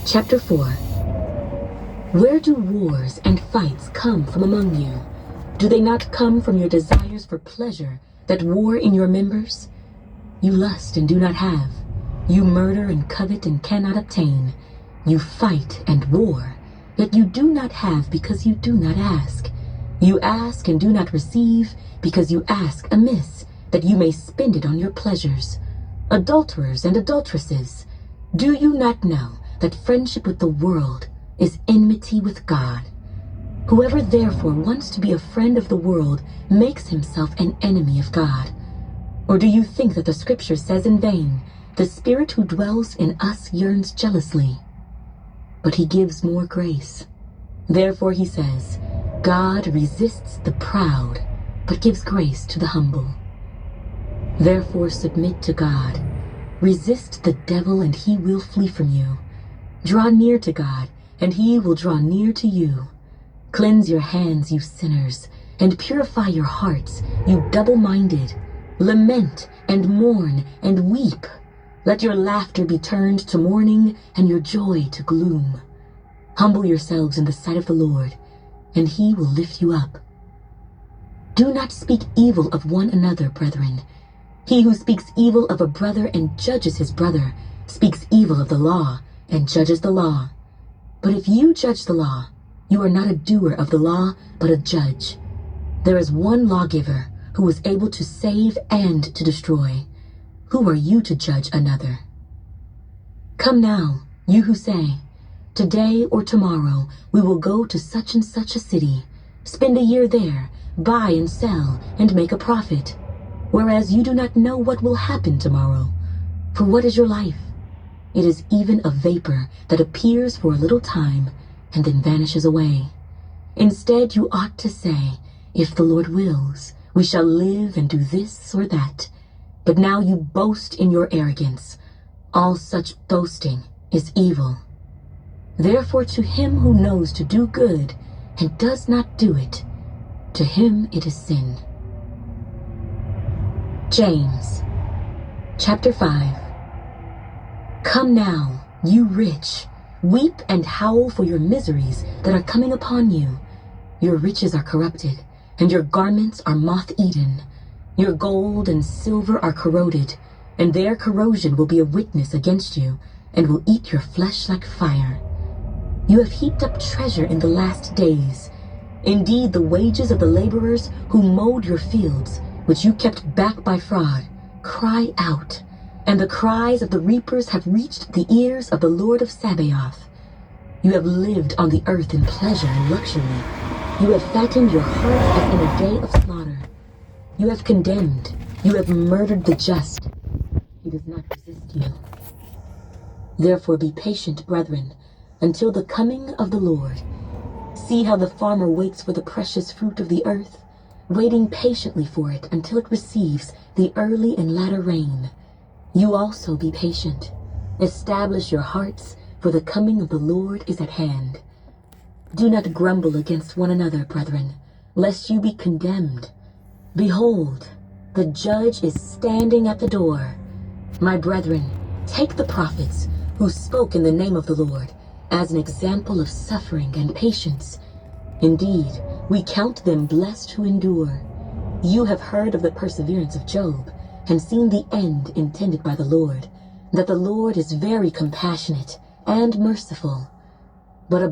Chapter 4. Where do wars and fights come from among you? Do they not come from your desires for pleasure that war in your members? You lust and do not have. You murder and covet and cannot obtain. You fight and war, yet you do not have because you do not ask. You ask and do not receive because you ask amiss, that you may spend it on your pleasures. Adulterers and adulteresses, do you not know that friendship with the world is enmity with God? Whoever therefore wants to be a friend of the world makes himself an enemy of God. Or do you think that the scripture says in vain, the Spirit who dwells in us yearns jealously? But he gives more grace. Therefore he says, God resists the proud, but gives grace to the humble. Therefore submit to God. Resist the devil and he will flee from you. Draw near to God, and he will draw near to you. Cleanse your hands, you sinners, and purify your hearts, you double-minded. Lament and mourn and weep. Let your laughter be turned to mourning and your joy to gloom. Humble yourselves in the sight of the Lord, and he will lift you up. Do not speak evil of one another, brethren. He who speaks evil of a brother and judges his brother speaks evil of the law and judges the law. But if you judge the law, you are not a doer of the law, but a judge. There is one lawgiver who is able to save and to destroy. Who are you to judge another? Come now, you who say, today or tomorrow we will go to such and such a city, spend a year there, buy and sell, and make a profit, whereas you do not know what will happen tomorrow. For what is your life? It is even a vapor that appears for a little time and then vanishes away. Instead, you ought to say, if the Lord wills, we shall live and do this or that. But now you boast in your arrogance. All such boasting is evil. Therefore, to him who knows to do good and does not do it, to him it is sin. James, chapter 5. Come now, you rich, weep and howl for your miseries that are coming upon you. Your riches are corrupted, and your garments are moth-eaten. Your gold and silver are corroded, and their corrosion will be a witness against you, and will eat your flesh like fire. You have heaped up treasure in the last days. Indeed, the wages of the laborers who mowed your fields, which you kept back by fraud, cry out, and the cries of the reapers have reached the ears of the Lord of Sabaoth. You have lived on the earth in pleasure and luxury. You have fattened your heart as in a day of slaughter. You have condemned, you have murdered the just. He does not resist you. Therefore be patient, brethren, until the coming of the Lord. See how the farmer waits for the precious fruit of the earth, waiting patiently for it until it receives the early and latter rain. You also be patient. Establish your hearts, for the coming of the Lord is at hand. Do not grumble against one another, brethren, lest you be condemned. Behold, the judge is standing at the door. My brethren, take the prophets who spoke in the name of the Lord as an example of suffering and patience. Indeed, we count them blessed who endure. You have heard of the perseverance of Job, and seen the end intended by the Lord, that the Lord is very compassionate and merciful. But